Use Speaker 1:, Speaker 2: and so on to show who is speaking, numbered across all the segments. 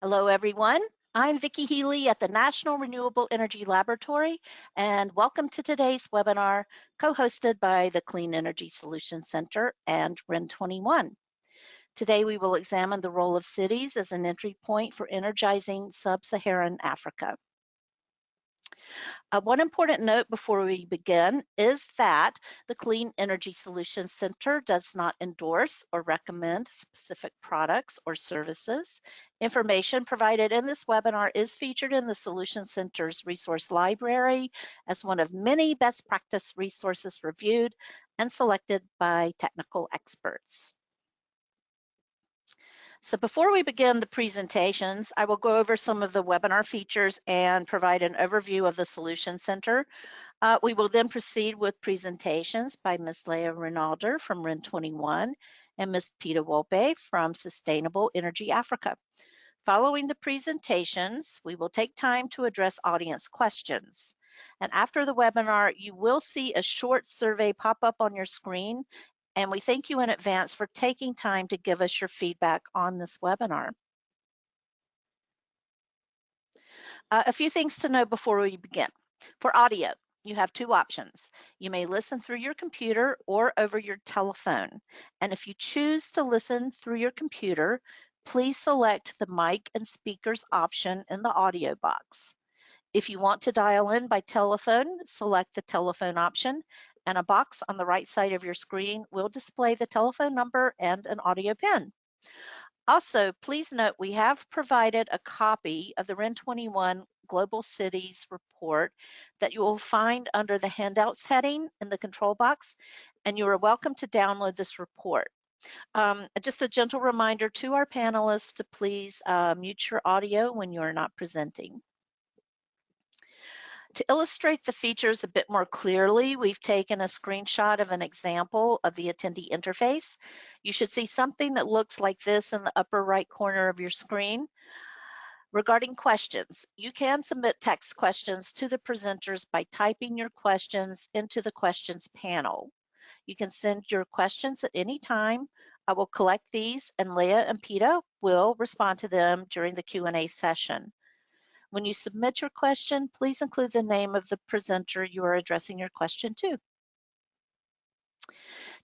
Speaker 1: Hello, everyone. I'm Vicki Healy at the National Renewable Energy Laboratory, and welcome to today's webinar, co-hosted by the Clean Energy Solutions Center and REN21. Today, we will examine the role of cities as an entry point for energizing sub-Saharan Africa. One important note before we begin is that the Clean Energy Solutions Center does not endorse or recommend specific products or services. Information provided in this webinar is featured in the Solutions Center's resource library as one of many best practice resources reviewed and selected by technical experts. So before we begin the presentations, I will go over some of the webinar features and provide an overview of the Solution Center. We will then proceed with presentations by Ms. Leah Rinalder from REN21 and Ms. Pita Wolpe from Sustainable Energy Africa. Following the presentations, we will take time to address audience questions. And after the webinar, you will see a short survey pop up on your screen, and we thank you in advance for taking time to give us your feedback on this webinar. A few things to know before we begin. For audio, you have two options. You may listen through your computer or over your telephone. And if you choose to listen through your computer, please select the mic and speakers option in the audio box. If you want to dial in by telephone, select the telephone option, and a box on the right side of your screen will display the telephone number and an audio pin. Also, please note we have provided a copy of the REN21 Global Cities report that you will find under the handouts heading in the control box, and you are welcome to download this report. Just a gentle reminder to our panelists to please mute your audio when you are not presenting. To illustrate the features a bit more clearly, we've taken a screenshot of an example of the attendee interface. You should see something that looks like this in the upper right corner of your screen. Regarding questions, you can submit text questions to the presenters by typing your questions into the questions panel. You can send your questions at any time. I will collect these, and Leah and Pita will respond to them during the Q&A session. When you submit your question, please include the name of the presenter you are addressing your question to.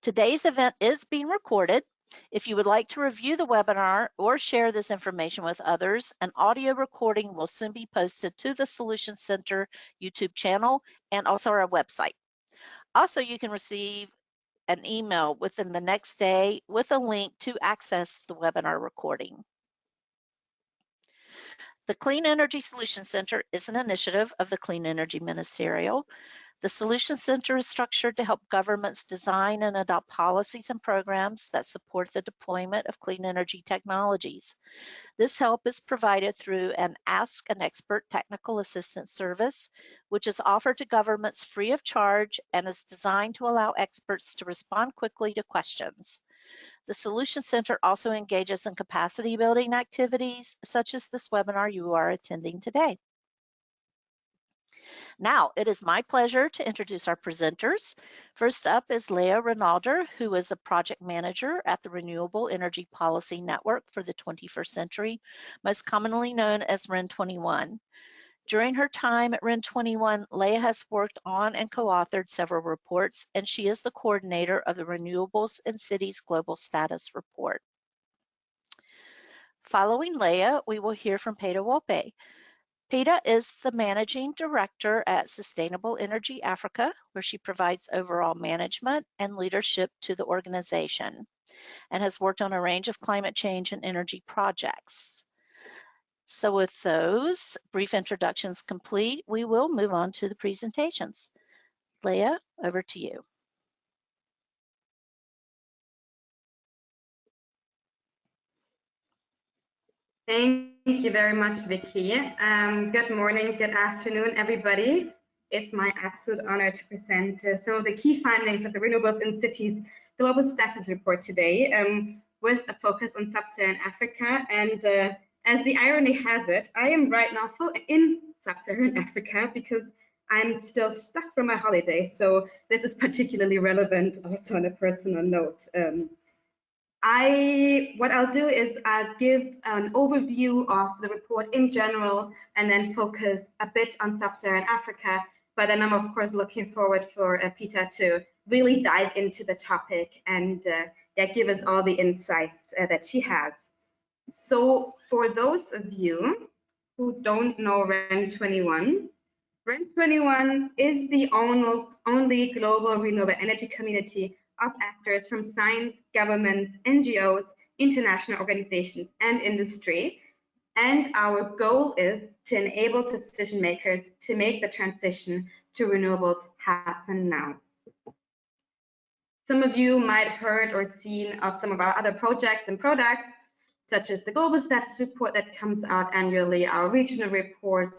Speaker 1: Today's event is being recorded. If you would like to review the webinar or share this information with others, an audio recording will soon be posted to the Solutions Center YouTube channel and also our website. Also, you can receive an email within the next day with a link to access the webinar recording. The Clean Energy Solutions Center is an initiative of the Clean Energy Ministerial. The Solutions Center is structured to help governments design and adopt policies and programs that support the deployment of clean energy technologies. This help is provided through an Ask an Expert technical assistance service, which is offered to governments free of charge and is designed to allow experts to respond quickly to questions. The Solutions Center also engages in capacity building activities, such as this webinar you are attending today. Now, it is my pleasure to introduce our presenters. First up is Leah Rinalder, who is a project manager at the Renewable Energy Policy Network for the 21st Century, most commonly known as REN21. During her time at REN21, Leah has worked on and co-authored several reports, and she is the coordinator of the Renewables in Cities Global Status Report. Following Leah, we will hear from Pita Wolpe. Pita is the managing director at Sustainable Energy Africa, where she provides overall management and leadership to the organization, and has worked on a range of climate change and energy projects. So with those brief introductions complete, we will move on to the presentations. Leah, over to you.
Speaker 2: Thank you very much, Vicki. Good morning, good afternoon, everybody. It's my absolute honor to present some of the key findings of the Renewables in Cities Global Status Report today, with a focus on sub-Saharan Africa. And as the irony has it, I am right now in sub-Saharan Africa because I'm still stuck from my holiday. So this is particularly relevant also on a personal note. what I'll do is I'll give an overview of the report in general and then focus a bit on sub-Saharan Africa. But then I'm of course looking forward for Peter to really dive into the topic and give us all the insights that she has. So for those of you who don't know REN21, REN21 is the only global renewable energy community of actors from science, governments, NGOs, international organizations, and industry. And our goal is to enable decision makers to make the transition to renewables happen now. Some of you might have heard or seen of some of our other projects and products, such as the Global Status Report that comes out annually, our regional reports,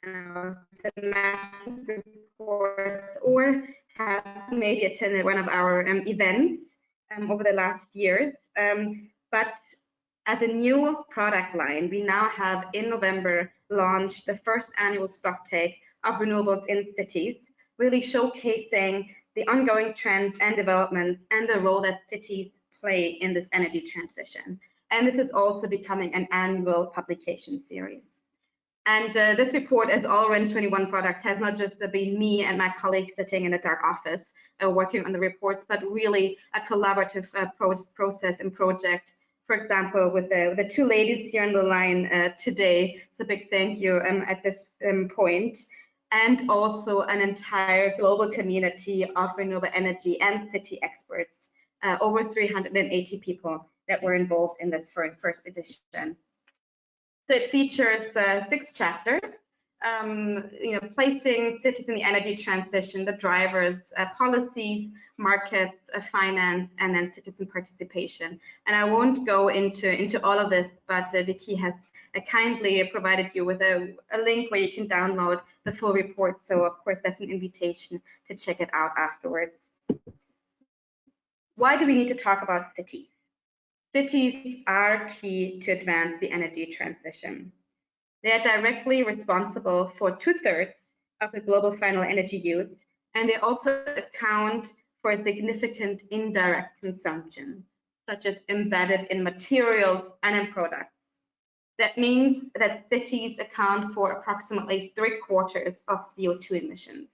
Speaker 2: thematic reports, or have maybe attended one of our events over the last years. But as a new product line, we now have in November launched the first annual stocktake of renewables in cities, really showcasing the ongoing trends and developments and the role that cities play in this energy transition. And this is also becoming an annual publication series. And this report, as all REN21 products, has not just been me and my colleagues sitting in a dark office working on the reports, but really a collaborative process and project. For example, with the two ladies here on the line today, it's a big thank you at this point. And also an entire global community of renewable energy and city experts, over 380 people that were involved in this first edition. So it features 6 chapters, placing cities in the energy transition, the drivers, policies, markets, finance, and then citizen participation. And I won't go into all of this, but Vicky has kindly provided you with a link where you can download the full report. So of course, that's an invitation to check it out afterwards. Why do we need to talk about cities? Cities are key to advance the energy transition. They are directly responsible for 2/3 of the global final energy use, and they also account for significant indirect consumption, such as embedded in materials and in products. That means that cities account for approximately 3/4 of CO2 emissions.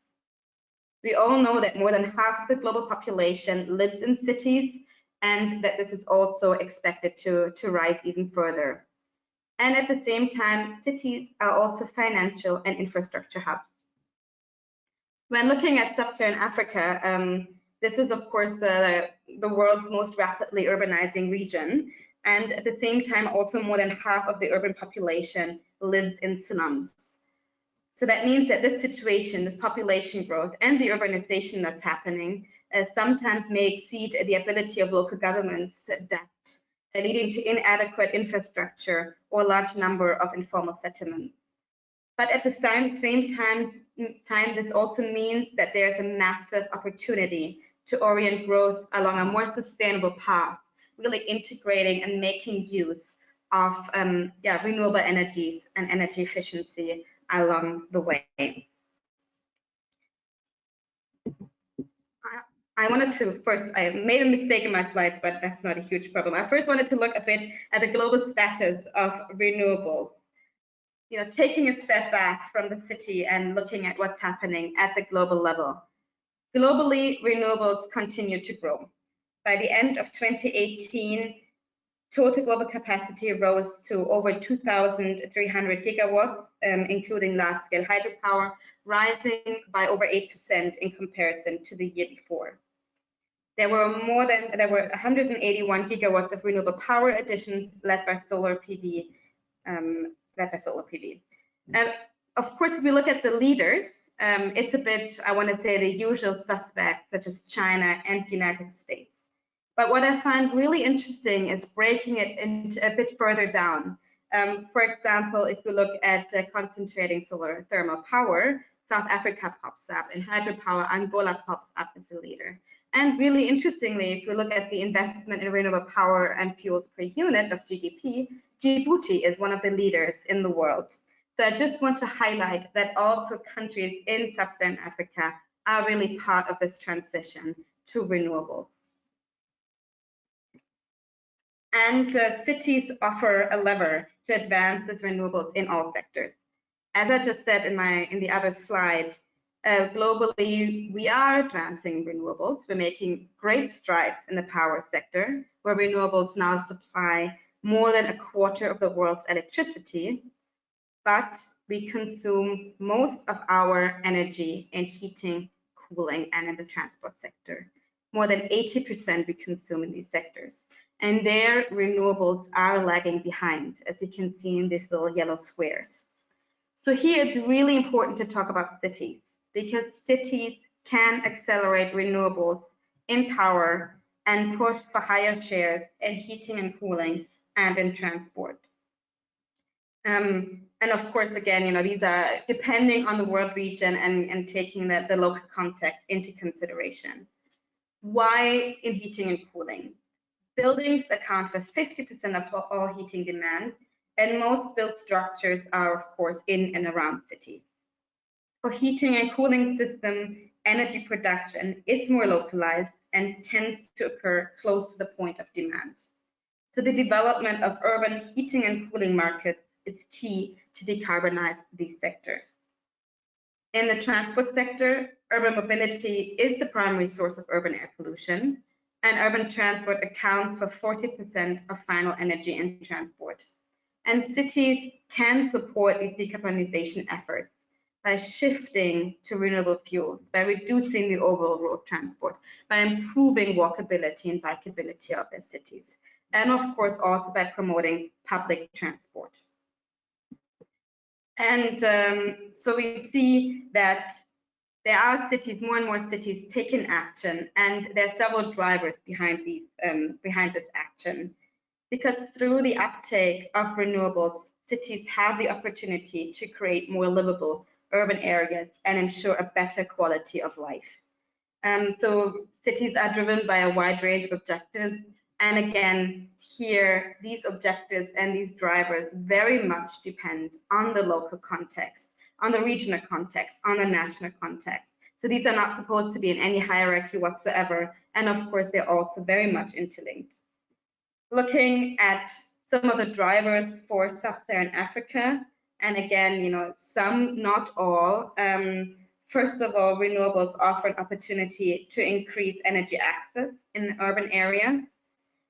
Speaker 2: We all know that more than half the global population lives in cities, and that this is also expected to rise even further. And at the same time, cities are also financial and infrastructure hubs. When looking at sub-Saharan Africa, this is of course the world's most rapidly urbanizing region. And at the same time, also more than half of the urban population lives in slums. So that means that this situation, this population growth and the urbanization that's happening sometimes may exceed the ability of local governments to adapt, leading to inadequate infrastructure or a large number of informal settlements. But at the same time, this also means that there's a massive opportunity to orient growth along a more sustainable path, really integrating and making use of renewable energies and energy efficiency along the way. I wanted to first, I made a mistake in my slides, but that's not a huge problem. I first wanted to look a bit at the global status of renewables. Taking a step back from the city and looking at what's happening at the global level. Globally, renewables continue to grow. By the end of 2018, total global capacity rose to over 2,300 gigawatts, including large-scale hydropower, rising by over 8% in comparison to the year before. There were 181 gigawatts of renewable power additions led by solar PV. Of course, if we look at the leaders, it's a bit, I want to say, the usual suspects, such as China and the United States. But what I find really interesting is breaking it into a bit further down. For example, if we look at concentrating solar thermal power, South Africa pops up, and hydropower, Angola pops up as a leader. And really interestingly, if we look at the investment in renewable power and fuels per unit of GDP, Djibouti is one of the leaders in the world. So I just want to highlight that also countries in sub-Saharan Africa are really part of this transition to renewables. And cities offer a lever to advance these renewables in all sectors. As I just said in the other slide, globally, we are advancing renewables. We're making great strides in the power sector, where renewables now supply more than a quarter of the world's electricity, but we consume most of our energy in heating, cooling, and in the transport sector. More than 80% we consume in these sectors. And there, renewables are lagging behind, as you can see in these little yellow squares. So here it's really important to talk about cities, because cities can accelerate renewables in power and push for higher shares in heating and cooling and in transport. And of course, again, these are depending on the world region and taking the local context into consideration. Why in heating and cooling? Buildings account for 50% of all heating demand, and most built structures are, of course, in and around cities. For heating and cooling system, energy production is more localized and tends to occur close to the point of demand. So the development of urban heating and cooling markets is key to decarbonize these sectors. In the transport sector, urban mobility is the primary source of urban air pollution, and urban transport accounts for 40% of final energy in transport. And cities can support these decarbonization efforts by shifting to renewable fuels, by reducing the overall road transport, by improving walkability and bikeability of their cities, and of course also by promoting public transport. And so we see that there are cities, more and more cities taking action, and there are several drivers behind this action. Because through the uptake of renewables, cities have the opportunity to create more livable urban areas and ensure a better quality of life. So cities are driven by a wide range of objectives. And again, here, these objectives and these drivers very much depend on the local context, on the regional context, on the national context. So these are not supposed to be in any hierarchy whatsoever. And of course, they're also very much interlinked. Looking at some of the drivers for sub-Saharan Africa, and again, some, not all. First of all, renewables offer an opportunity to increase energy access in urban areas.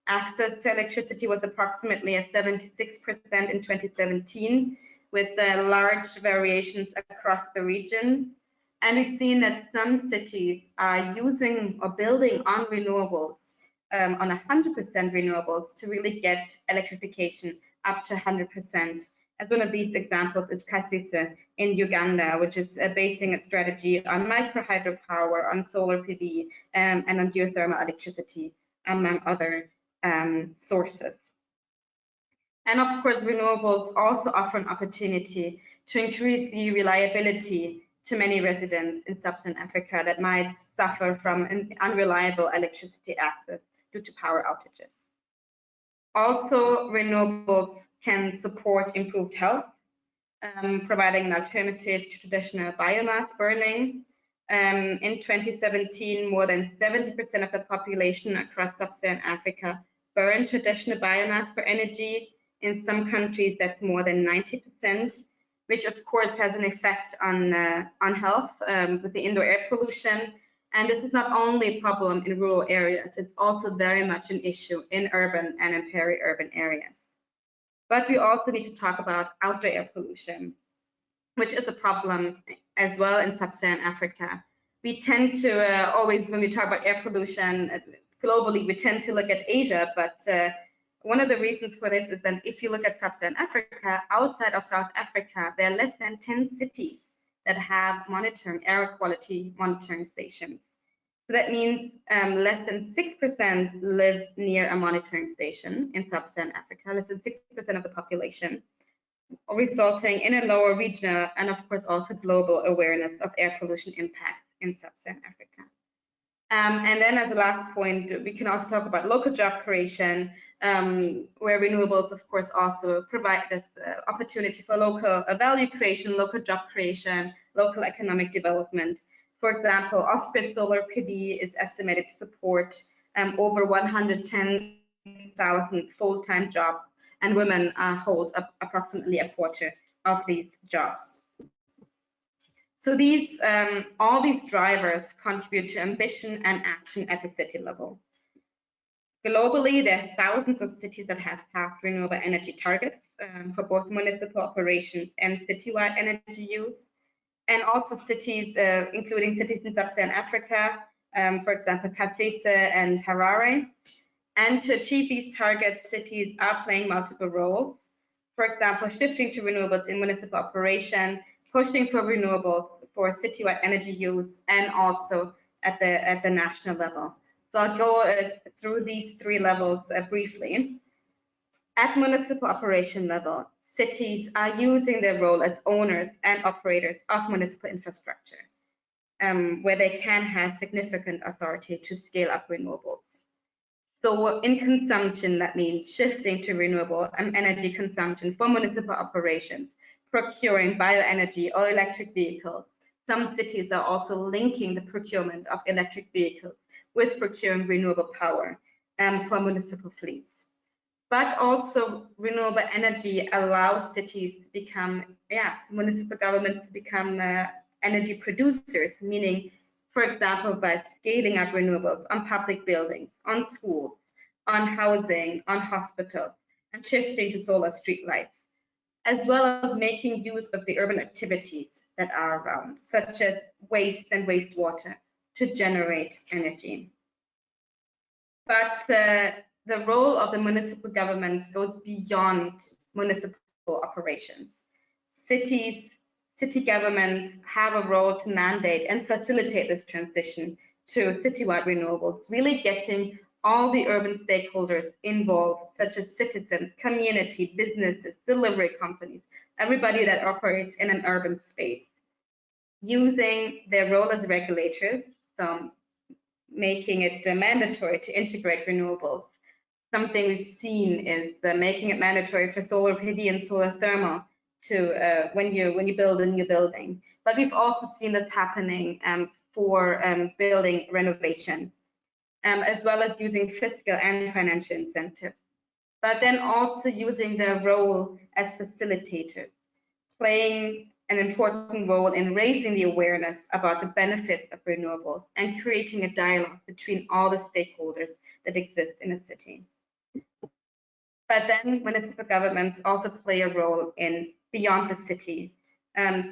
Speaker 2: Access to electricity was approximately at 76% in 2017, with large variations across the region. And we've seen that some cities are using or building on renewables, on 100% renewables, to really get electrification up to 100%. As one of these examples is Kasese in Uganda, which is basing its strategy on micro hydropower, on solar PV, and on geothermal electricity, among other sources. And of course, renewables also offer an opportunity to increase the reliability to many residents in sub-Saharan Africa that might suffer from an unreliable electricity access due to power outages. Also, renewables can support improved health, providing an alternative to traditional biomass burning. In 2017, more than 70% of the population across sub-Saharan Africa burn traditional biomass for energy. In some countries, that's more than 90%, which of course has an effect on health with the indoor air pollution. And this is not only a problem in rural areas, it's also very much an issue in urban and in peri-urban areas. But we also need to talk about outdoor air pollution, which is a problem as well in sub-Saharan Africa. We tend to always, when we talk about air pollution globally, we tend to look at Asia, but one of the reasons for this is that if you look at sub-Saharan Africa, outside of South Africa, there are less than 10 cities that have air quality monitoring stations. So that means less than 6% live near a monitoring station in sub-Saharan Africa, less than 6% of the population, resulting in a lower regional and of course also global awareness of air pollution impacts in sub-Saharan Africa. And then as a last point, we can also talk about local job creation, where renewables, of course, also provide this opportunity for local value creation, local job creation, local economic development. For example, off-grid solar PV is estimated to support over 110,000 1,000 full-time jobs, and women hold approximately a quarter of these jobs. So these, all these drivers contribute to ambition and action at the city level. Globally, there are thousands of cities that have passed renewable energy targets for both municipal operations and citywide energy use. And also cities, including cities in sub-Saharan Africa, for example, Kasese and Harare. And to achieve these targets, cities are playing multiple roles. For example, shifting to renewables in municipal operation, pushing for renewables for citywide energy use, and also at the national level. So I'll go through these three levels briefly. At municipal operation level, cities are using their role as owners and operators of municipal infrastructure, where they can have significant authority to scale up renewables. So in consumption, that means shifting to renewable energy consumption for municipal operations, procuring bioenergy or electric vehicles. Some cities are also linking the procurement of electric vehicles with procuring renewable power for municipal fleets. But also renewable energy allows cities to become, municipal governments to become energy producers, meaning, for example, by scaling up renewables on public buildings, on schools, on housing, on hospitals, and shifting to solar streetlights, as well as making use of the urban activities that are around, such as waste and wastewater, to generate energy. But the role of the municipal government goes beyond municipal operations. City governments have a role to mandate and facilitate this transition to citywide renewables, really getting all the urban stakeholders involved, such as citizens, community, businesses, delivery companies, everybody that operates in an urban space, using their role as regulators, so making it mandatory to integrate renewables. Something we've seen is making it mandatory for solar PV and solar thermal to when you build a new building. But we've also seen this happening for building renovation, as well as using fiscal and financial incentives. But then also using their role as facilitators, playing an important role in raising the awareness about the benefits of renewables and creating a dialogue between all the stakeholders that exist in a city. But then municipal governments also play a role in beyond the city.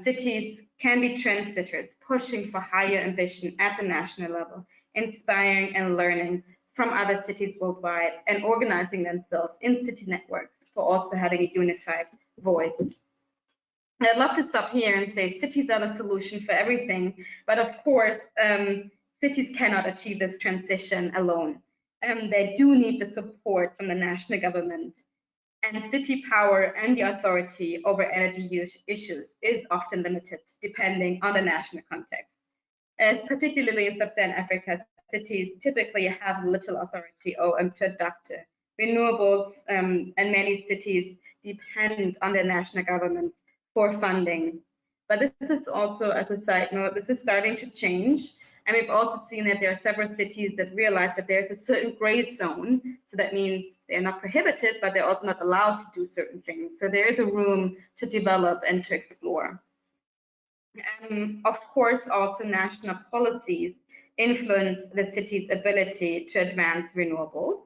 Speaker 2: Cities can be trendsetters, pushing for higher ambition at the national level, inspiring and learning from other cities worldwide, and organizing themselves in city networks for also having a unified voice. I'd love to stop here and say cities are the solution for everything, but of course, cities cannot achieve this transition alone. They do need the support from the national government. And city power and the authority over energy use issues is often limited, depending on the national context. As particularly in sub-Saharan Africa, cities typically have little authority to adopt renewables, and many cities depend on their national governments for funding. But this is also, as a side note, this is starting to change. And we've also seen that there are several cities that realize that there's a certain gray zone. So that means they're not prohibited, but they're also not allowed to do certain things. So there is a room to develop and to explore. And of course, also national policies influence the city's ability to advance renewables,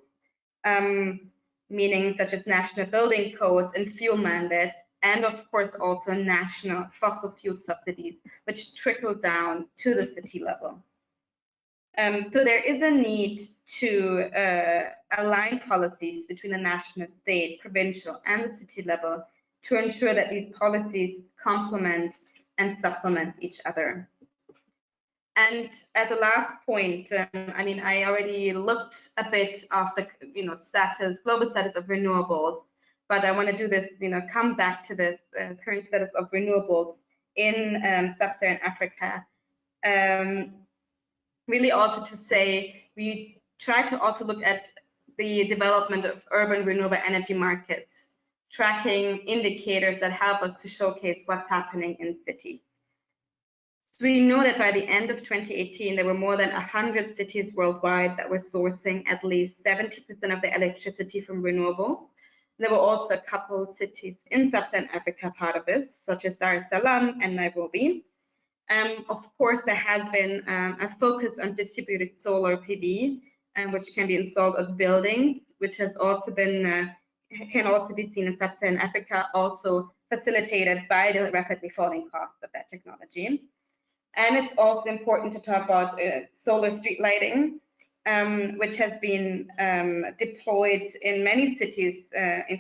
Speaker 2: meaning such as national building codes and fuel mandates, and of course also national fossil fuel subsidies, which trickle down to the city level. So there is a need to align policies between the national, state, provincial, and the city level to ensure that these policies complement and supplement each other. And as a last point, I mean, I already looked a bit of the, global status of renewables, but I want to do this, come back to this current status of renewables in sub-Saharan Africa. Really also to say, we try to also look at the development of urban renewable energy markets, tracking indicators that help us to showcase what's happening in cities. So we know that by the end of 2018, there were more than 100 cities worldwide that were sourcing at least 70% of their electricity from renewables. There were also a couple cities in sub-Saharan Africa part of this, such as Dar es Salaam and Nairobi. Of course, there has been a focus on distributed solar PV, which can be installed on buildings, which has also been can also be seen in sub-Saharan Africa, also facilitated by the rapidly falling cost of that technology. And it's also important to talk about solar street lighting, which has been deployed in many cities,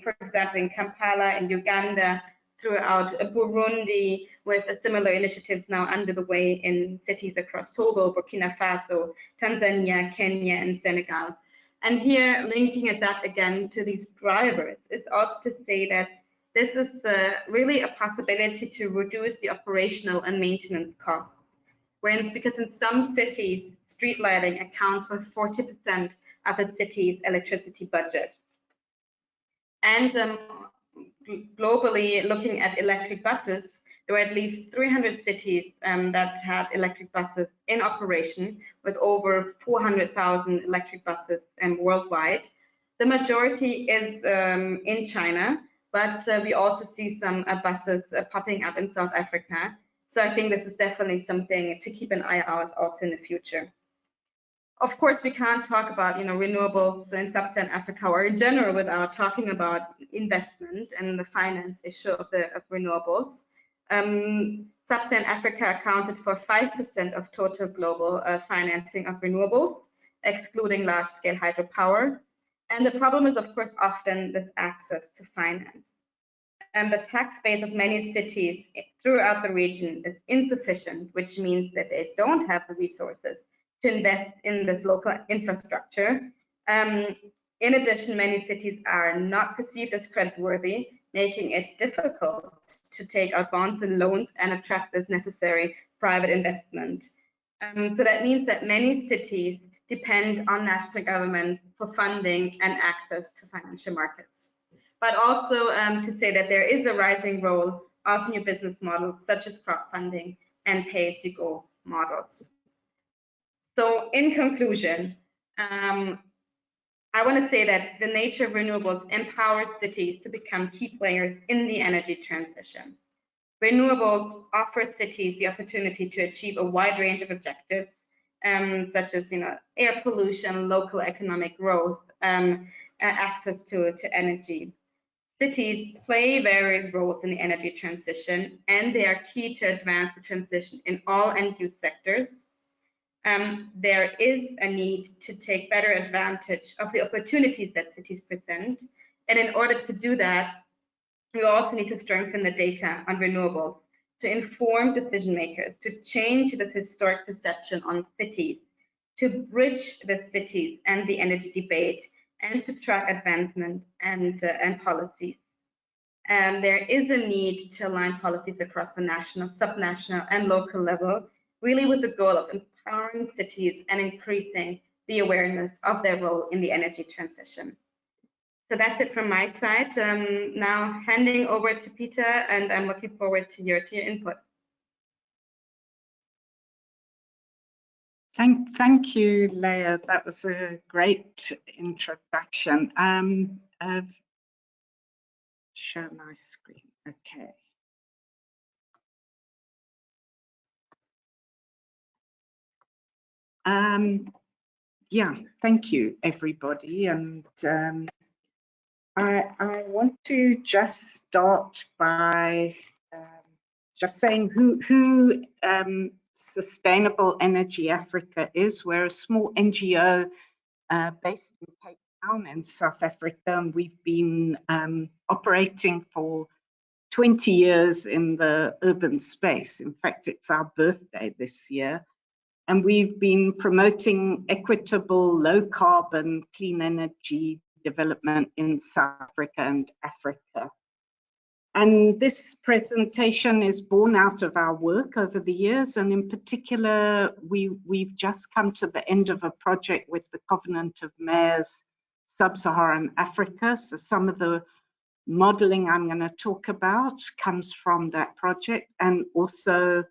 Speaker 2: for example, in Kampala, in Uganda, throughout Burundi, with similar initiatives now under the way in cities across Togo, Burkina Faso, Tanzania, Kenya, and Senegal. And here, linking it back again to these drivers, is also to say that this is really a possibility to reduce the operational and maintenance costs. Because in some cities, street lighting accounts for 40% of a city's electricity budget. And globally, looking at electric buses, there were at least 300 cities that had electric buses in operation, with over 400,000 electric buses worldwide. The majority is in China, but we also see some buses popping up in South Africa. So I think this is definitely something to keep an eye out also in the future. Of course, we can't talk about renewables in sub-Saharan Africa or in general without talking about investment and the finance issue of renewables. Sub-Saharan Africa accounted for 5% of total global financing of renewables, excluding large-scale hydropower. And the problem is, of course, often this access to finance. And the tax base of many cities throughout the region is insufficient, which means that they don't have the resources to invest in this local infrastructure. In addition, many cities are not perceived as creditworthy, making it difficult to take out bonds and loans and attract this necessary private investment. So that means that many cities depend on national governments for funding and access to financial markets. But also to say that there is a rising role of new business models such as crowdfunding and pay-as-you-go models. So in conclusion, I want to say that the nature of renewables empowers cities to become key players in the energy transition. Renewables offer cities the opportunity to achieve a wide range of objectives, such as air pollution, local economic growth, access to energy. Cities play various roles in the energy transition, and they are key to advance the transition in all end-use sectors. There is a need to take better advantage of the opportunities that cities present. And in order to do that, we also need to strengthen the data on renewables to inform decision makers, to change this historic perception on cities, to bridge the cities and the energy debate, and to track advancement and policies. There is a need to align policies across the national, subnational, and local level, really with the goal of empowering cities and increasing the awareness of their role in the energy transition. So that's it from my side. Now handing over to Peter, and I'm looking forward to your input.
Speaker 3: Thank you, Leah. That was a great introduction. Share my screen. Okay. Yeah, thank you, everybody. And I want to just start by just saying who Sustainable Energy Africa is. We're a small NGO based in Cape Town in South Africa, and we've been operating for 20 years in the urban space. In fact, it's our birthday this year. And we've been promoting equitable, low carbon, clean energy development in South Africa and Africa. And this presentation is born out of our work over the years. And in particular, we've just come to the end of a project with the Covenant of Mayors, Sub-Saharan Africa. So some of the modeling I'm going to talk about comes from that project, and also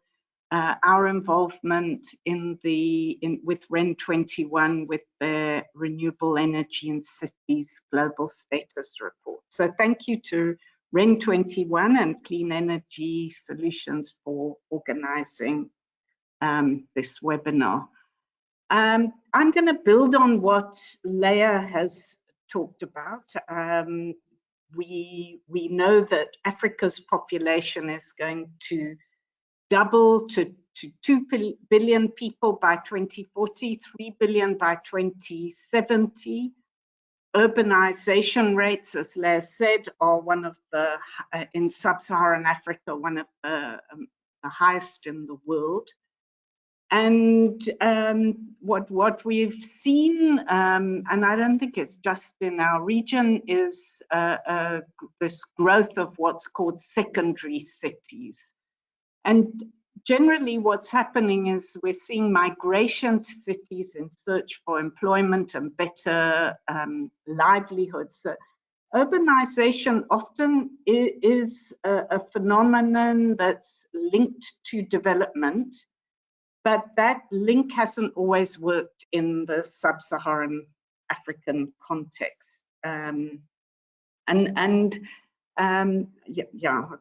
Speaker 3: our involvement with REN21 with the Renewable Energy in Cities Global Status Report. So thank you to REN21 and Clean Energy Solutions for organizing this webinar. I'm going to build on what Leah has talked about. We know that Africa's population is going to double to 2 billion people by 2040, 3 billion by 2070. Urbanization rates, as Leah said, are one of the, in sub-Saharan Africa, one of the highest in the world. And what we've seen, and I don't think it's just in our region, is this growth of what's called secondary cities. And generally what's happening is we're seeing migration to cities in search for employment and better livelihoods. So urbanization often is a phenomenon that's linked to development, but that link hasn't always worked in the sub-Saharan African context. I'll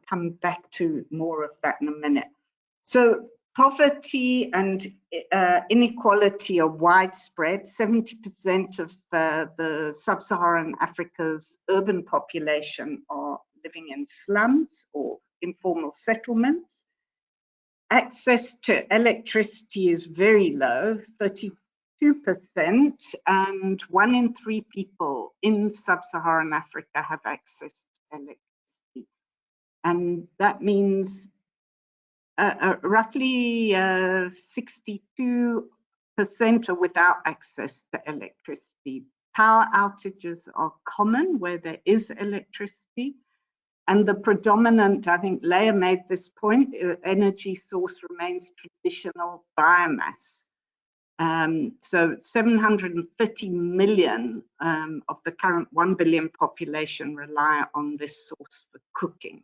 Speaker 3: come back to more of that in a minute. So poverty and inequality are widespread. 70% of the sub-Saharan Africa's urban population are living in slums or informal settlements. Access to electricity is very low, 32%, and 1 in 3 people in sub-Saharan Africa have access to electricity. And that means roughly 62% are without access to electricity. Power outages are common where there is electricity. And the predominant, I think Leah made this point, energy source remains traditional biomass. So 730 million of the current 1 billion population rely on this source for cooking.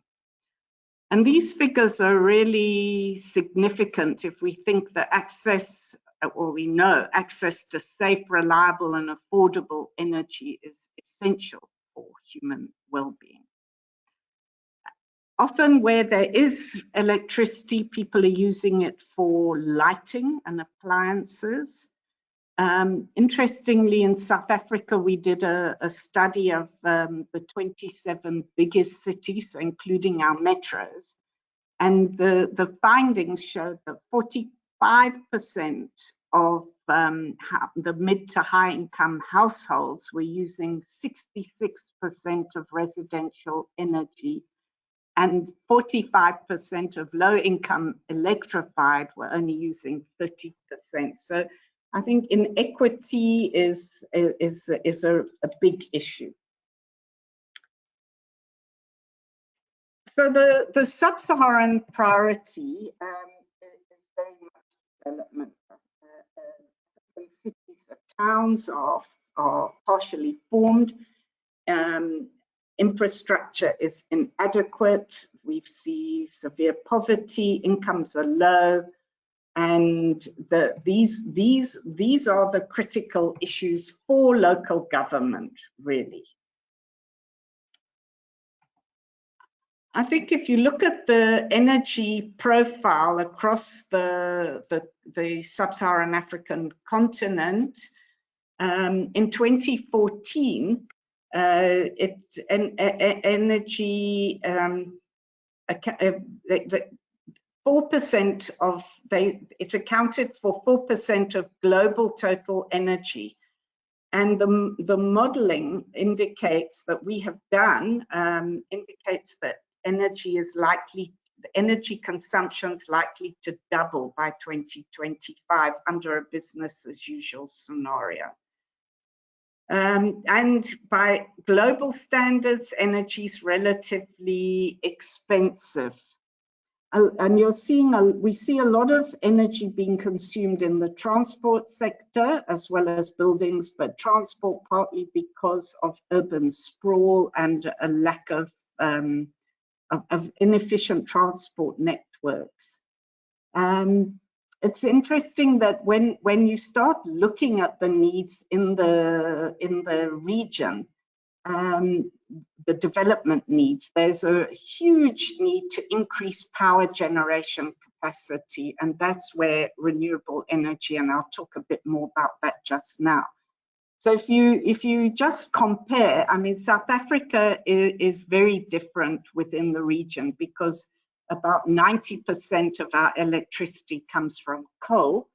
Speaker 3: And these figures are really significant if we think that access, or we know access to safe, reliable and affordable energy is essential for human well-being. Often where there is electricity, people are using it for lighting and appliances. Interestingly, in South Africa, we did a study of the 27 biggest cities, so including our metros. And the findings showed that 45% of the mid to high income households were using 66% of residential energy, and 45% of low-income electrified were only using 30%. So I think inequity is a big issue. So the sub-Saharan priority is very much development. Cities and towns are partially formed. Infrastructure is inadequate. We see severe poverty, incomes are low, and these are the critical issues for local government, really. I think if you look at the energy profile across the sub-Saharan African continent, in 2014, it's energy 4% of it accounted for 4% of global total energy, and the modeling indicates that we have done indicates that energy consumption is likely to double by 2025 under a business as usual scenario. And by global standards, energy is relatively expensive. And you're seeing, we see a lot of energy being consumed in the transport sector as well as buildings, but transport partly because of urban sprawl and a lack of inefficient transport networks. It's interesting that when you start looking at the needs in the region, the development needs, there's a huge need to increase power generation capacity, and that's where renewable energy, and I'll talk a bit more about that just now. So if you just compare, I mean, South Africa is very different within the region because about 90% of our electricity comes from coal,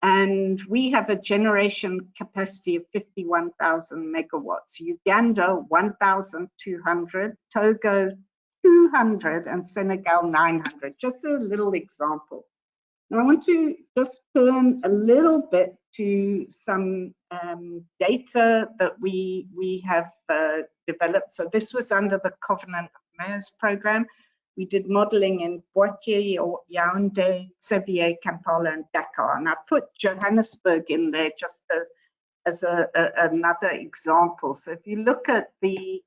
Speaker 3: and we have a generation capacity of 51,000 megawatts. Uganda, 1,200, Togo, 200, and Senegal, 900. Just a little example. Now I want to just turn a little bit to some data that we have developed. So this was under the Covenant of Mayors program. We did modeling in Poitiers, Yaoundé, Sevier, Kampala, and Dakar. And I put Johannesburg in there just as another example. So if you look at the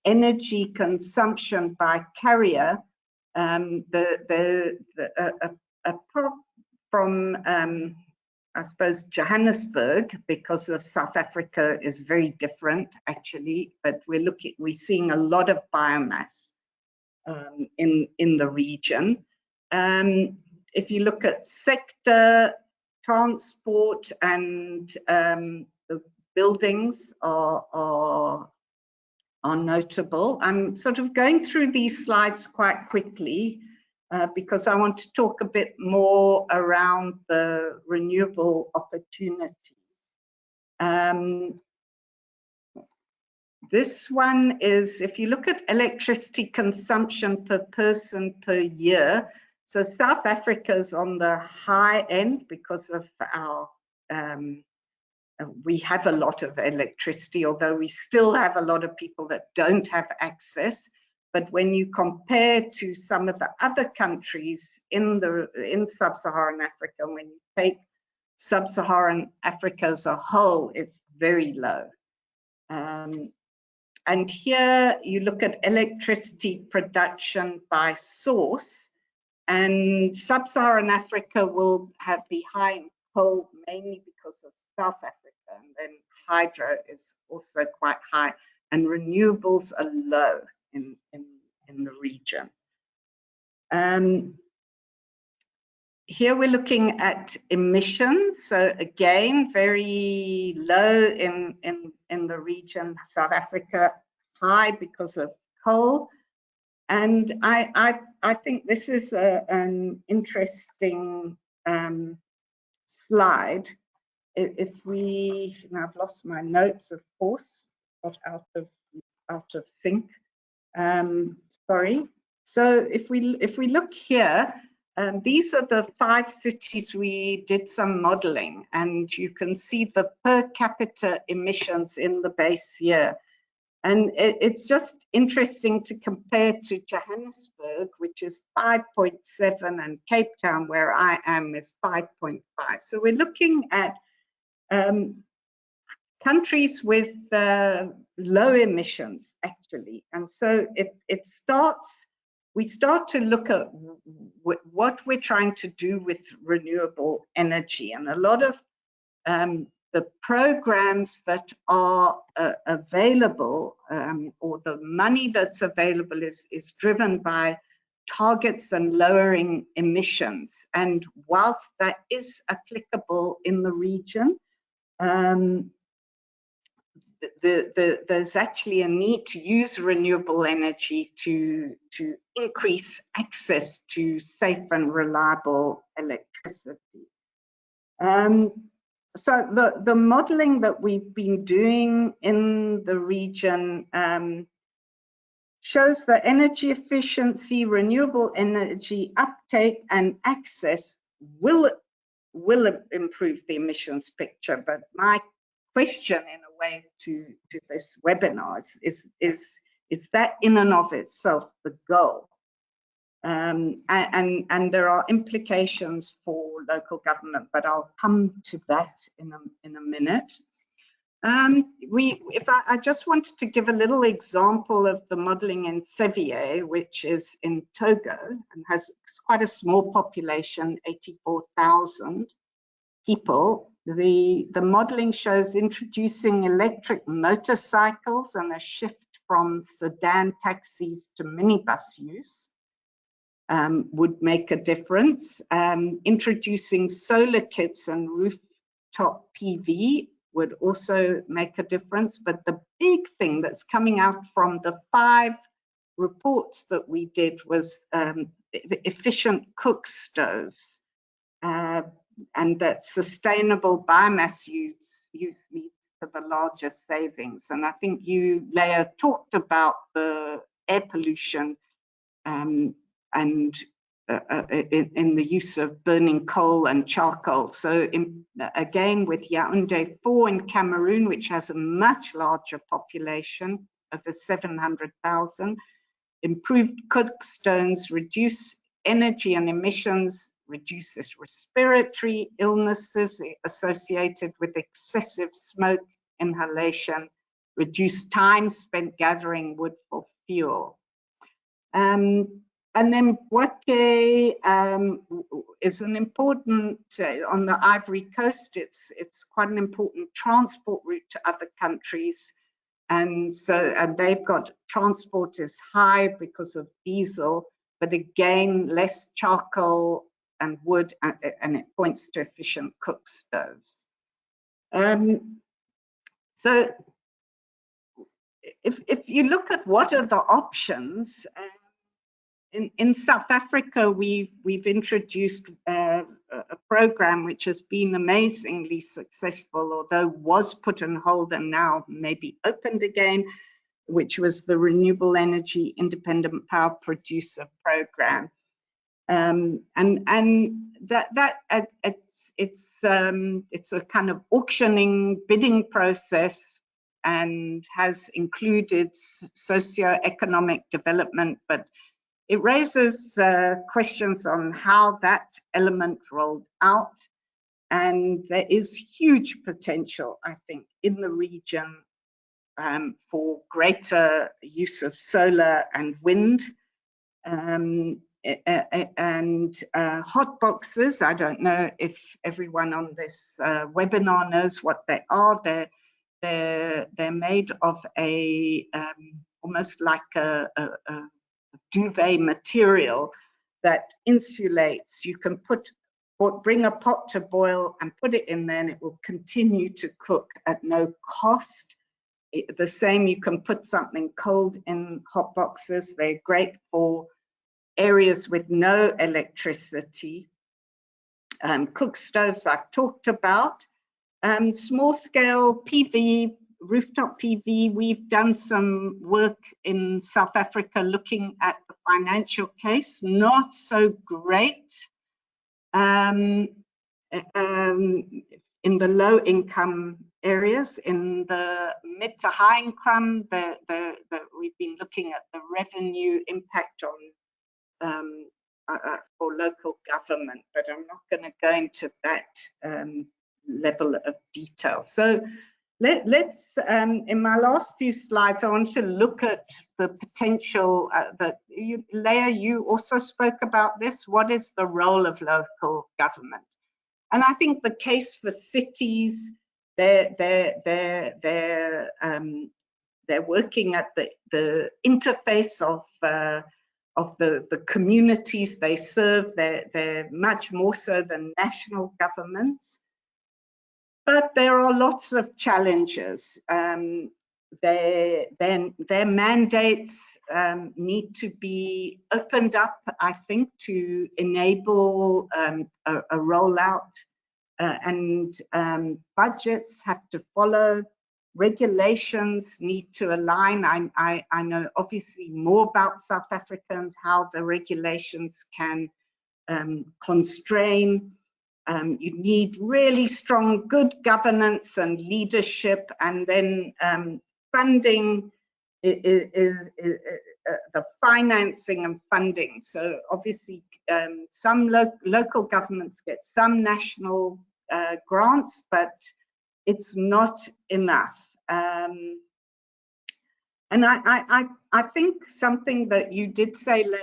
Speaker 3: energy consumption by carrier, apart from I suppose Johannesburg, because of South Africa is very different actually, but we're seeing a lot of biomass in the region. If you look at sector, transport and the buildings are notable. I'm sort of going through these slides quite quickly because I want to talk a bit more around the renewable opportunities. This one is, if you look at electricity consumption per person per year, so South Africa is on the high end because of our we have a lot of electricity, although we still have a lot of people that don't have access. But when you compare to some of the other countries in sub-Saharan Africa, when you take sub-Saharan Africa as a whole, it's very low. And here you look at electricity production by source, and sub-Saharan Africa will be high in coal mainly because of South Africa, and then hydro is also quite high, and renewables are low in the region. Here we're looking at emissions. So again, very low in the region. South Africa, high because of coal. And I think this is an interesting slide. If we, now I've lost my notes, of course, got out of sync. Sorry. So if we look here, these are the 5 cities we did some modeling, and you can see the per capita emissions in the base year. And it's just interesting to compare to Johannesburg, which is 5.7, and Cape Town, where I am, is 5.5. So we're looking at countries with low emissions, actually. And so we start to look at what we're trying to do with renewable energy. And a lot of the programs that are available, or the money that's available, is driven by targets and lowering emissions. And whilst that is applicable in the region, there's actually a need to use renewable energy to increase access to safe and reliable electricity. So the modeling that we've been doing in the region shows that energy efficiency, renewable energy uptake and access will improve the emissions picture. But my question, in a way, to this webinar is that in and of itself the goal? And there are implications for local government, but I'll come to that in a minute. I just wanted to give a little example of the modeling in Sevier, which is in Togo and has quite a small population, 84,000 people. The modeling shows introducing electric motorcycles and a shift from sedan taxis to minibus use would make a difference. Introducing solar kits and rooftop PV would also make a difference. But the big thing that's coming out from the 5 reports that we did was efficient cook stoves, and that sustainable biomass use leads to the largest savings. And I think you, Leah, talked about the air pollution and in the use of burning coal and charcoal. So again, with Yaoundé 4 in Cameroon, which has a much larger population, over 700,000, improved cook stoves reduce energy and emissions, reduces respiratory illnesses associated with excessive smoke inhalation, reduce time spent gathering wood for fuel. And then Boaké is an important, on the Ivory Coast, it's quite an important transport route to other countries. And so they've got, transport is high because of diesel, but again, less charcoal and wood, and it points to efficient cook stoves. So if you look at what are the options, in South Africa, we've introduced a program which has been amazingly successful, although was put on hold and now maybe opened again, which was the Renewable Energy Independent Power Producer Program. And that it's a kind of auctioning bidding process and has included socio-economic development, but it raises questions on how that element rolled out. And there is huge potential, I think, in the region for greater use of solar and wind. And hot boxes, I don't know if everyone on this webinar knows what they are. They're made of a almost like a duvet material that insulates. You can bring a pot to boil and put it in there, and it will continue to cook at no cost. The same, you can put something cold in hot boxes. They're great for areas with no electricity. Cook stoves I've talked about. Small scale PV, rooftop PV, we've done some work in South Africa looking at the financial case, not so great. In the low income areas, in the mid to high income, we've been looking at the revenue impact on for local government, but I'm not going to go into that level of detail. So let's, in my last few slides, I want to look at the potential that Leah, you also spoke about this. What is the role of local government? And I think the case for cities, they're working at the interface of the communities they serve. They're much more so than national governments. But there are lots of challenges. Their mandates need to be opened up, I think, to enable a rollout, and budgets have to follow. Regulations need to align. I know obviously more about South Africa and how the regulations can constrain. You need really strong, good governance and leadership, and then funding is the financing and funding. So obviously, some local governments get some national grants, but it's not enough. And I think something that you did say, Leah,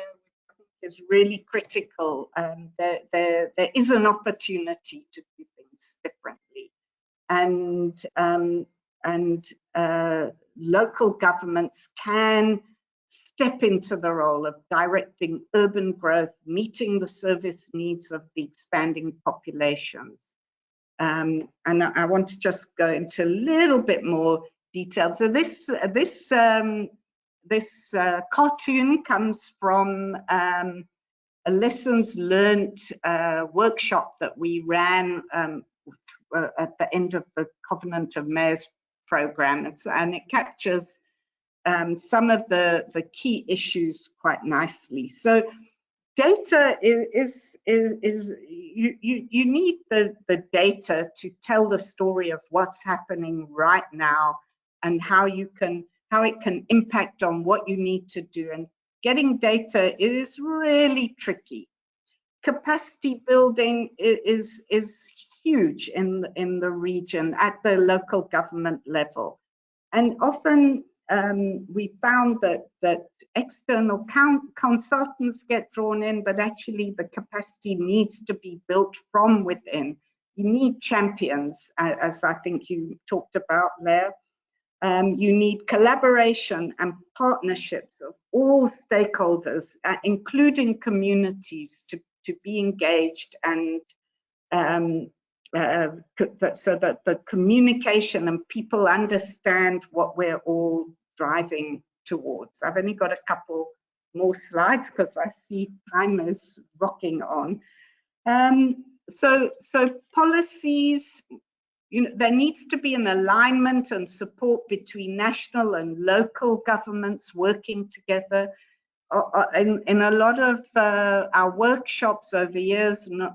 Speaker 3: is really critical. There is an opportunity to do things differently, and local governments can step into the role of directing urban growth, meeting the service needs of the expanding populations. And I want to just go into a little bit more detail. So this cartoon comes from a lessons learned workshop that we ran at the end of the Covenant of Mayors program, and it captures some of the key issues quite nicely. So data is you need the data to tell the story of what's happening right now and how it can impact on what you need to do. And getting data is really tricky. Capacity building is huge in the region at the local government level, and often we found that external consultants get drawn in, but actually the capacity needs to be built from within. You need champions, as I think you talked about there. You need collaboration and partnerships of all stakeholders, including communities, to be engaged, and so that the communication and people understand what we're all driving towards. I've only got a couple more slides because I see time is rocking on. So policies, there needs to be an alignment and support between national and local governments working together. In a lot of our workshops over years in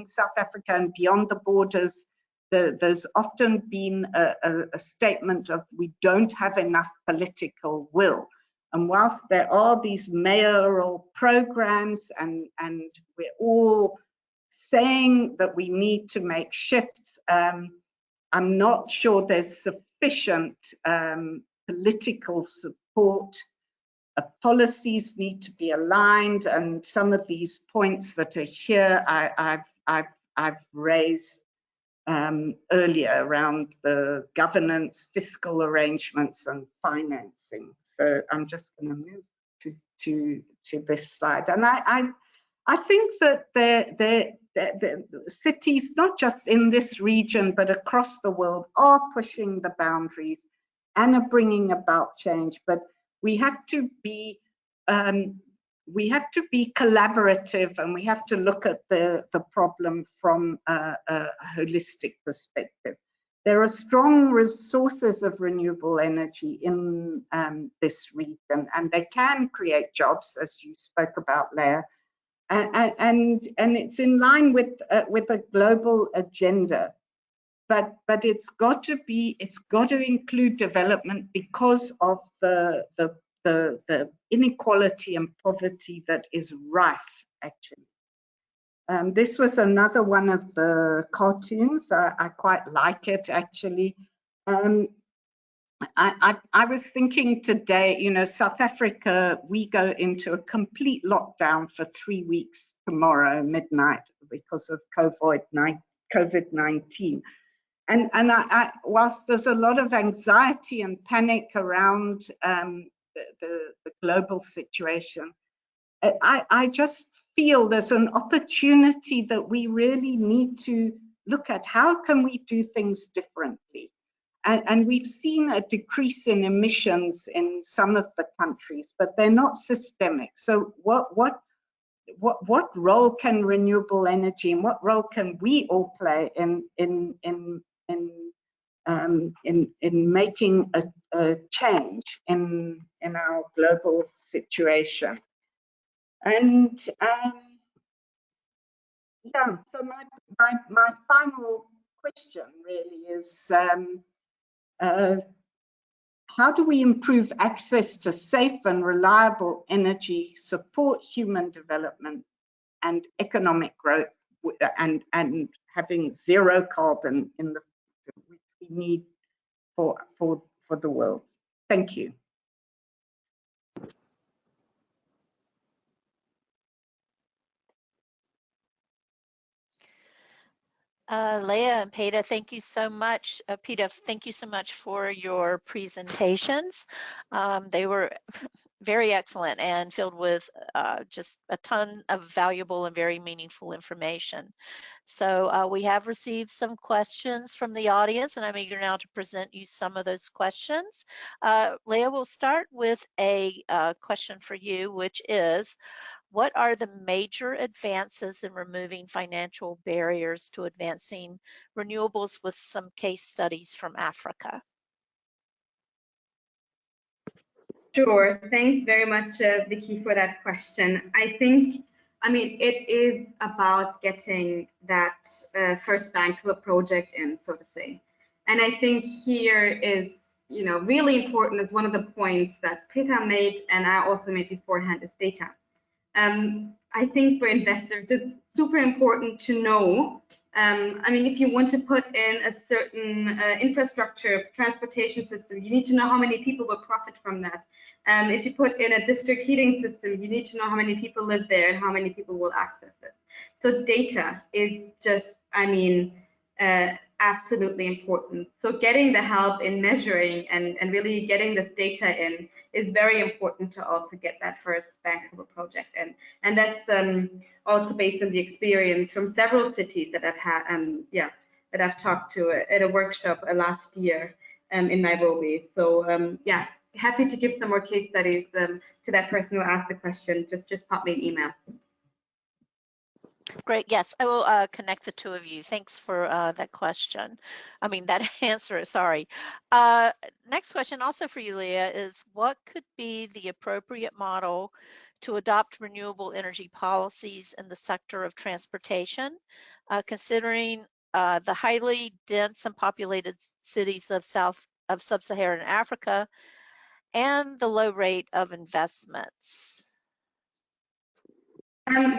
Speaker 3: South Africa and beyond the borders, there's often been a statement of we don't have enough political will. And whilst there are these mayoral programs and we're all saying that we need to make shifts, I'm not sure there's sufficient political support. Policies need to be aligned, and some of these points that are here I've raised earlier around the governance, fiscal arrangements, and financing. So I'm just going to move to this slide, and I think that the cities, not just in this region but across the world, are pushing the boundaries and are bringing about change. But we have to be collaborative, and we have to look at the problem from a holistic perspective. There are strong resources of renewable energy in this region, and they can create jobs, as you spoke about, Leah, and it's in line with a global agenda. But it's got to include development because of the inequality and poverty that is rife, actually. This was another one of the cartoons. I quite like it, actually. I was thinking today, South Africa, we go into a complete lockdown for 3 weeks tomorrow midnight because of COVID-19. And whilst there's a lot of anxiety and panic around the global situation, I just feel there's an opportunity that we really need to look at. How can we do things differently? And we've seen a decrease in emissions in some of the countries, but they're not systemic. So what role can renewable energy, and what role can we all play in making a change in our global situation? And yeah, so my final question really is, how do we improve access to safe and reliable energy, support human development and economic growth, and having zero carbon in the future? we need for the world. Thank you.
Speaker 1: Leah and Peter, thank you so much. Peter, thank you so much for your presentations. They were very excellent and filled with just a ton of valuable and very meaningful information. So we have received some questions from the audience, and I'm eager now to present you some of those questions. Leah, we'll start with a question for you, which is, what are the major advances in removing financial barriers to advancing renewables, with some case studies from Africa?
Speaker 2: Sure. Thanks very much, Vicky, for that question. I mean, it is about getting that first bankable project in, so to say. And I think here is, really important, is one of the points that Peter made and I also made beforehand, is data. I think for investors, it's super important to know. I mean, if you want to put in a certain infrastructure, transportation system, you need to know how many people will profit from that. If you put in a district heating system, you need to know how many people live there and how many people will access this. So data is just, I mean, absolutely important. So getting the help in measuring and really getting this data in is very important to also get that first bankable project in. And that's also based on the experience from several cities that I've had, that I've talked to at a workshop last year in Nairobi. So yeah, happy to give some more case studies to that person who asked the question. Just pop me an email.
Speaker 1: Great. Yes, I will connect the two of you. Thanks for that question. I mean, that answer, sorry. Next question also for you, Leah, is what could be the appropriate model to adopt renewable energy policies in the sector of transportation, considering the highly dense and populated cities of sub-Saharan Africa and the low rate of investments?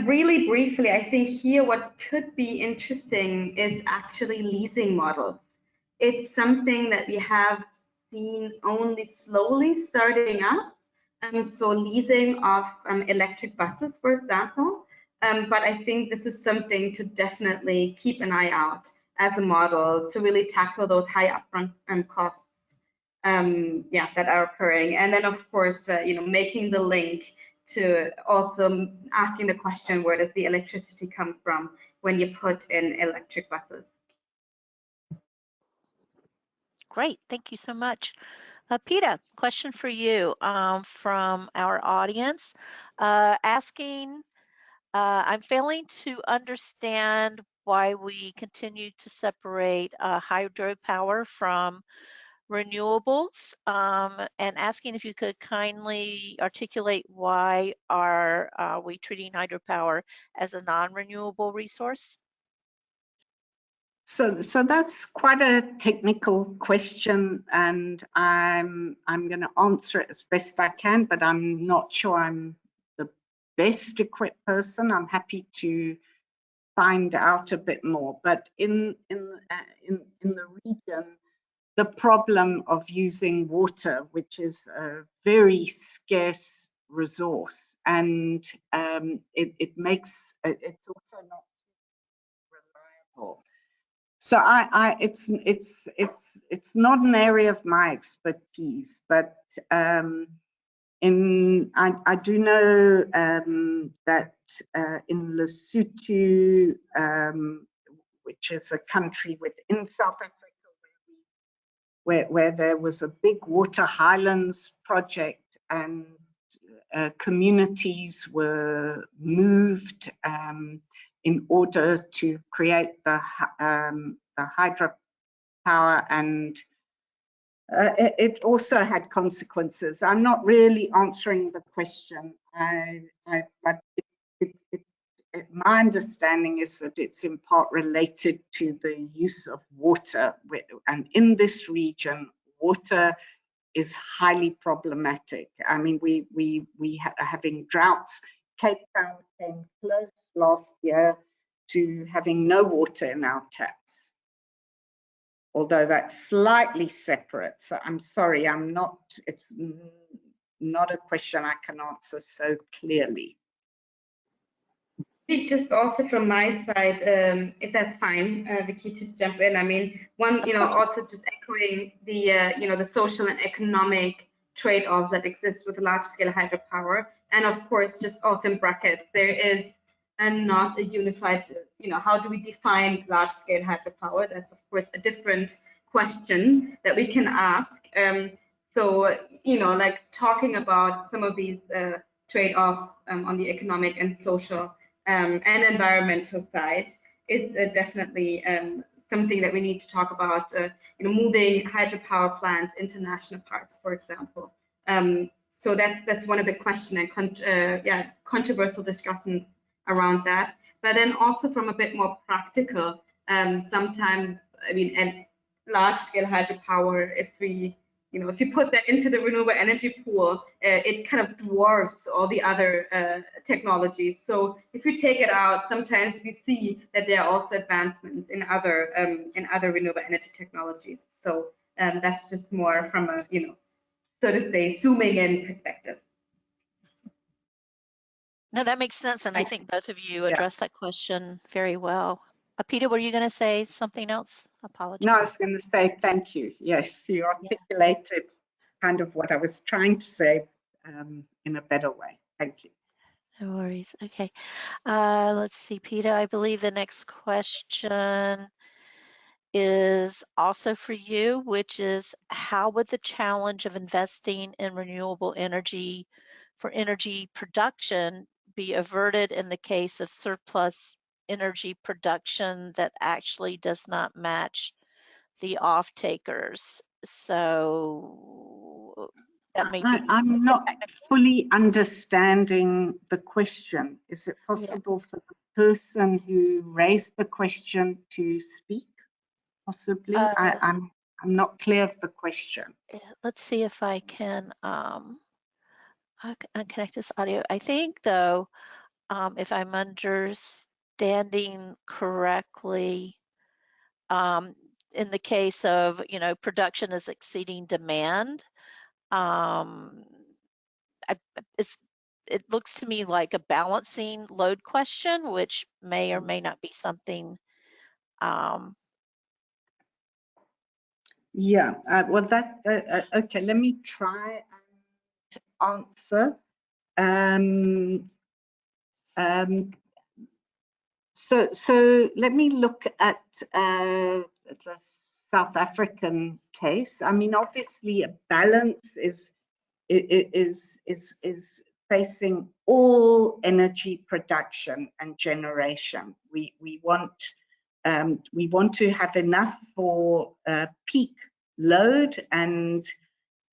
Speaker 2: Really briefly, I think here what could be interesting is actually leasing models. It's something that we have seen only slowly starting up. So leasing of electric buses, for example. But I think this is something to definitely keep an eye out as a model to really tackle those high upfront costs that are occurring. And then, of course, making the link to also asking the question, where does the electricity come from when you put in electric buses?
Speaker 1: Great, thank you so much. Peter, question for you from our audience, asking, I'm failing to understand why we continue to separate hydropower from renewables, and asking if you could kindly articulate why are we treating hydropower as a non-renewable resource?
Speaker 3: So that's quite a technical question, and I'm going to answer it as best I can, but I'm not sure I'm the best equipped person. I'm happy to find out a bit more. But in the region, the problem of using water, which is a very scarce resource, and it's also not reliable. So it's not an area of my expertise, but I do know that in Lesotho, which is a country within South Africa, where there was a big water highlands project, and communities were moved in order to create the hydropower, and it also had consequences. I'm not really answering the question, but my understanding is that it's in part related to the use of water, and in this region, water is highly problematic. I mean, we are having droughts. Cape Town came close last year to having no water in our taps. although that's slightly separate. So I'm sorry, it's not a question I can answer so clearly.
Speaker 2: Just also from my side, if that's fine, Vicky, to jump in. I mean, also just echoing the, the social and economic trade-offs that exist with large-scale hydropower, and of course, just also in brackets, there is not a unified, how do we define large-scale hydropower? That's of course a different question that we can ask. So, like talking about some of these trade-offs on the economic and social and environmental side is definitely something that we need to talk about. Moving hydropower plants into national parks, for example. So that's one of the question and controversial discussions around that. But then also from a bit more practical, sometimes, I mean, and large-scale hydropower, if you put that into the renewable energy pool, it kind of dwarfs all the other technologies. So if we take it out, sometimes we see that there are also advancements in other renewable energy technologies. So that's just more from a, so to say, zooming in perspective.
Speaker 1: No, that makes sense. And I think both of you addressed that question very well. Peter, were you going to say something else? Apologies.
Speaker 3: No, I was going to say thank you. Yes, you articulated kind of what I was trying to say in a better way. Thank you.
Speaker 1: No worries. Okay. Let's see, Peter, I believe the next question is also for you, which is how would the challenge of investing in renewable energy for energy production be averted in the case of surplus energy production that actually does not match the off-takers? So that may be
Speaker 3: I'm not fully understanding the question. Is it possible for the person who raised the question to speak? Possibly. I'm not clear of the question.
Speaker 1: Let's see if I can connect this audio. I think though, if I'm understanding correctly, in the case of, production is exceeding demand, it looks to me like a balancing load question, which may or may not be something.
Speaker 3: Well, that okay. Let me try and answer. So let me look at the South African case. I mean, obviously, a balance is facing all energy production and generation. We want to have enough for peak load and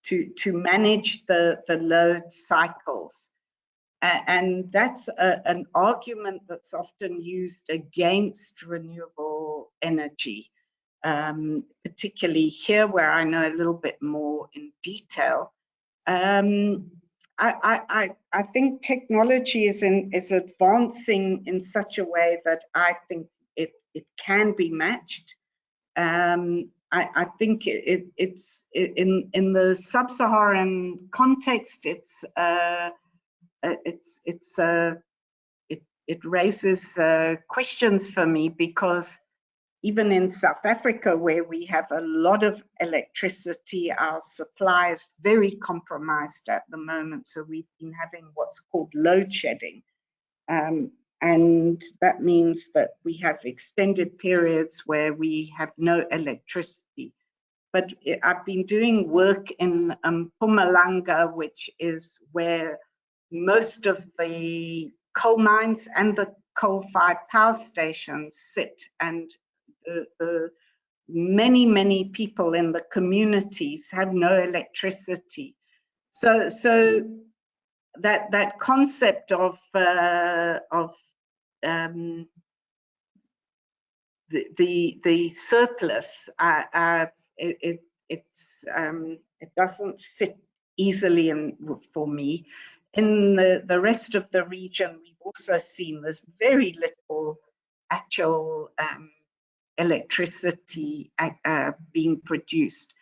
Speaker 3: to manage the load cycles. And that's an argument that's often used against renewable energy, particularly here where I know a little bit more in detail. I think technology is advancing in such a way that I think it can be matched. I think it's in the sub-Saharan context. It raises questions for me, because even in South Africa, where we have a lot of electricity, our supply is very compromised at the moment. So we've been having what's called load shedding. And that means that we have extended periods where we have no electricity. But I've been doing work in Mpumalanga, which is where most of the coal mines and the coal-fired power stations sit, and the many people in the communities have no electricity. So that concept of the surplus, it doesn't sit easily for me. In the rest of the region, we've also seen there's very little actual electricity being produced.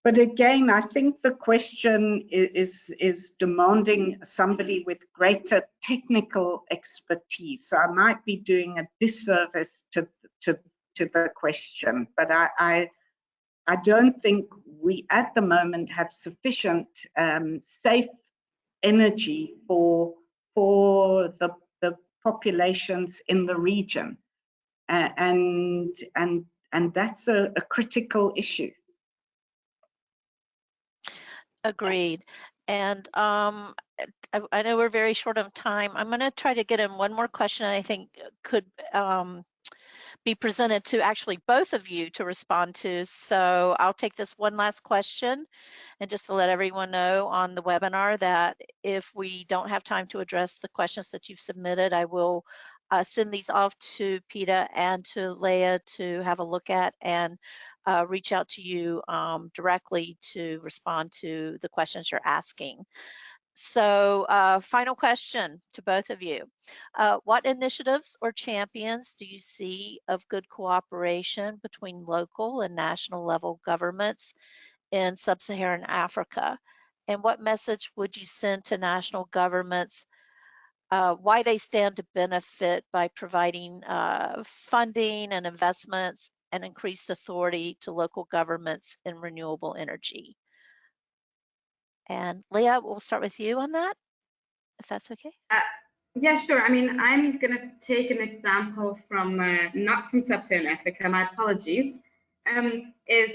Speaker 3: But again, I think the question is demanding somebody with greater technical expertise. So I might be doing a disservice to the question, but I don't think we at the moment have sufficient safe energy for the populations in the region, and that's a critical issue.
Speaker 1: Agreed. And I know we're very short of time. I'm going to try to get in one more question I think could be presented to actually both of you to respond to. So I'll take this one last question, and just to let everyone know on the webinar that if we don't have time to address the questions that you've submitted, I will send these off to Peta and to Leah to have a look at and reach out to you directly to respond to the questions you're asking. So final question to both of you. What initiatives or champions do you see of good cooperation between local and national level governments in sub-Saharan Africa? And what message would you send to national governments why they stand to benefit by providing funding and investments and increased authority to local governments in renewable energy? And Leah, we'll start with you on that, if that's okay.
Speaker 2: Yeah, sure. I mean, I'm going to take an example from, not from sub-Saharan Africa, my apologies, is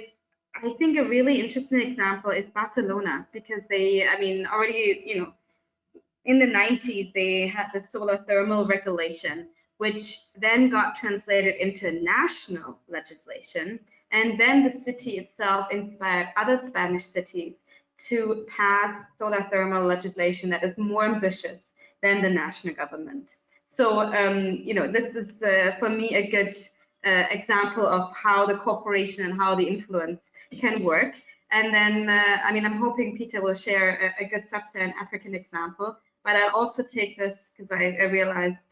Speaker 2: I think a really interesting example is Barcelona, because they, I mean, already, you know, in the 90s, they had the solar thermal regulation, which then got translated into national legislation. And then the city itself inspired other Spanish cities to pass solar thermal legislation that is more ambitious than the national government. So, you know, this is for me a good example of how the cooperation and how the influence can work. And then, I mean, I'm hoping Peta will share a good sub-Saharan African example. But I'll also take this, because I realize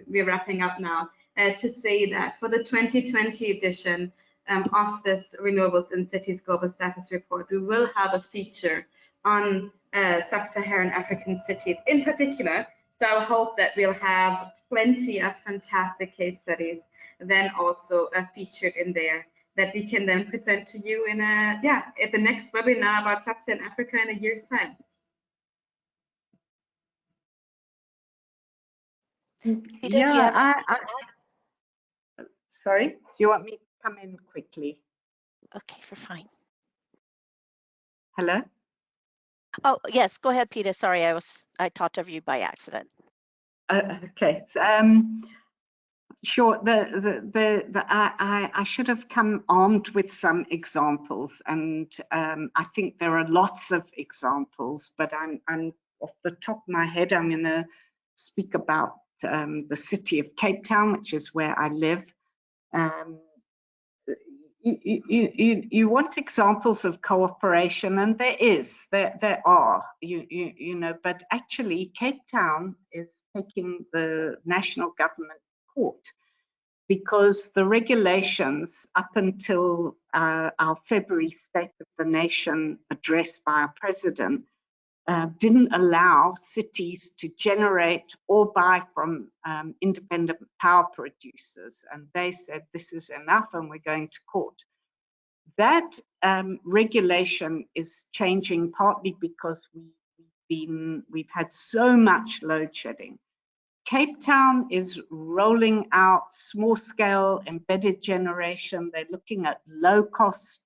Speaker 2: we're wrapping up now, to say that for the 2020 edition of this Renewables in Cities Global Status Report, we will have a feature on sub-Saharan African cities in particular. So I hope that we'll have plenty of fantastic case studies then also featured in there that we can then present to you in at the next webinar about sub-Saharan Africa in a year's time.
Speaker 3: Yeah, sorry, do you want me to come in quickly?
Speaker 1: Okay, for fine.
Speaker 3: Hello?
Speaker 1: Oh, yes, go ahead, Peta. Sorry, I talked over you by accident.
Speaker 3: Okay, so, sure. I should have come armed with some examples, and I think there are lots of examples, but I'm off the top of my head, I'm going to speak about the city of Cape Town, which is where I live. You want examples of cooperation, and there are, you know, but actually Cape Town is taking the national government to court because the regulations up until our February State of the Nation address by our president didn't allow cities to generate or buy from independent power producers. And they said, this is enough and we're going to court. That regulation is changing partly because we've had so much load shedding. Cape Town is rolling out small scale embedded generation. They're looking at low cost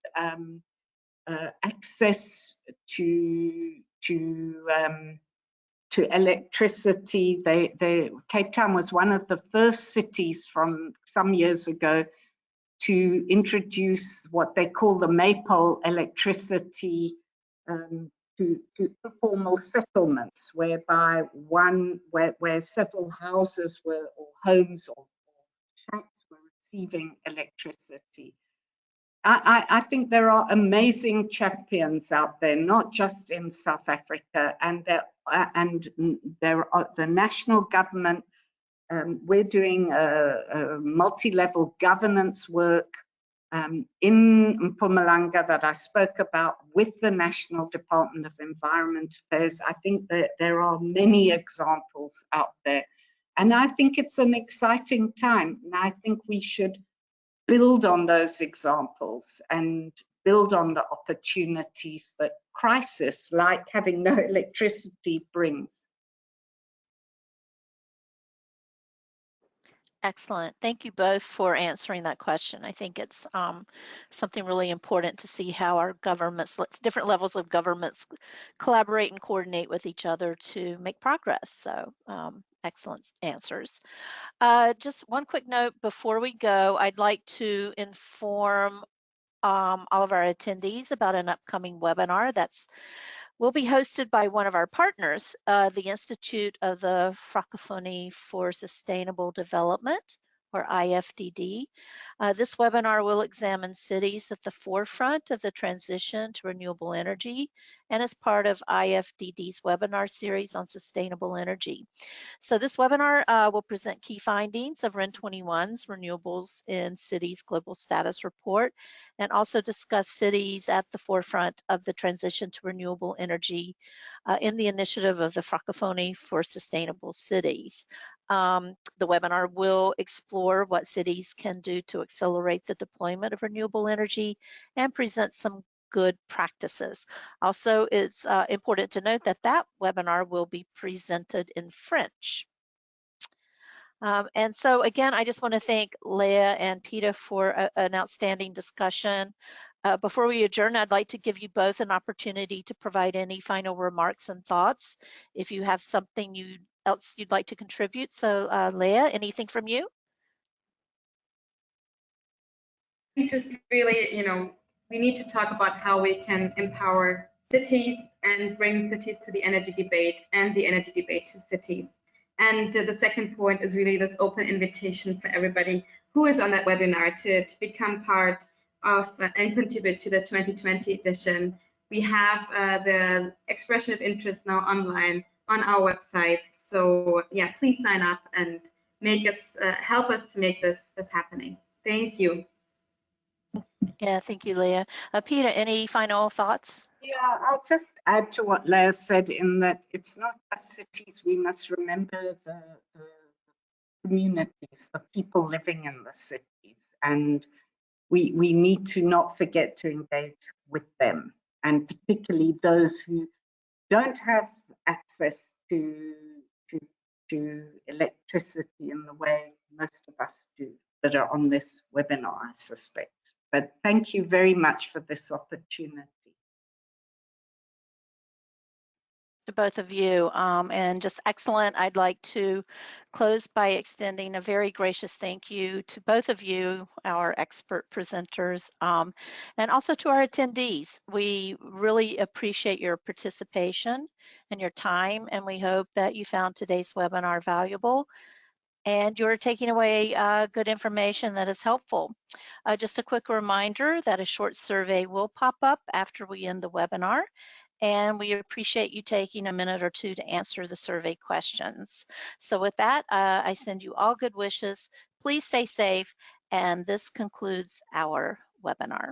Speaker 3: access to electricity. Cape Town was one of the first cities from some years ago to introduce what they call the maypole electricity to informal settlements, whereby where several houses or homes or shacks were receiving electricity. I think there are amazing champions out there, not just in South Africa, and there are the national government we're doing a multi-level governance work in Mpumalanga that I spoke about with the National Department of Environment Affairs. I think that there are many examples out there. And I think it's an exciting time. And I think we should build on those examples and build on the opportunities that crisis, like having no electricity, brings.
Speaker 1: Excellent. Thank you both for answering that question. I think it's something really important to see how our governments, different levels of governments, collaborate and coordinate with each other to make progress. So excellent answers. Just one quick note before we go, I'd like to inform all of our attendees about an upcoming webinar that's will be hosted by one of our partners, the Institute of the Francophonie for Sustainable Development, or IFDD. This webinar will examine cities at the forefront of the transition to renewable energy and is part of IFDD's webinar series on sustainable energy. So this webinar will present key findings of REN21's Renewables in Cities Global Status Report, and also discuss cities at the forefront of the transition to renewable energy in the initiative of the Francophonie for Sustainable Cities. The webinar will explore what cities can do to accelerate the deployment of renewable energy and present some good practices. Also, it's important to note that that webinar will be presented in French. And so again, I just want to thank Leah and Peter for an outstanding discussion. Before we adjourn, I'd like to give you both an opportunity to provide any final remarks and thoughts if you have something else you'd like to contribute. So Leah, anything from you?
Speaker 2: Just really, we need to talk about how we can empower cities and bring cities to the energy debate and the energy debate to cities. And the second point is really this open invitation for everybody who is on that webinar to become part of and contribute to the 2020 edition. We have the expression of interest now online on our website. So yeah, please sign up and make us help us to make this happening. Thank you.
Speaker 1: Yeah, thank you, Leah. Peter, any final thoughts?
Speaker 3: Yeah, I'll just add to what Leah said in that it's not just cities. We must remember the communities, the people living in the cities, and we need to not forget to engage with them, and particularly those who don't have access to electricity in the way most of us do that are on this webinar, I suspect. But thank you very much for this opportunity.
Speaker 1: To both of you, and just excellent. I'd like to close by extending a very gracious thank you to both of you, our expert presenters, and also to our attendees. We really appreciate your participation and your time, and we hope that you found today's webinar valuable and you're taking away good information that is helpful. Just a quick reminder that a short survey will pop up after we end the webinar, and we appreciate you taking a minute or two to answer the survey questions. So with that, I send you all good wishes. Please stay safe, and this concludes our webinar.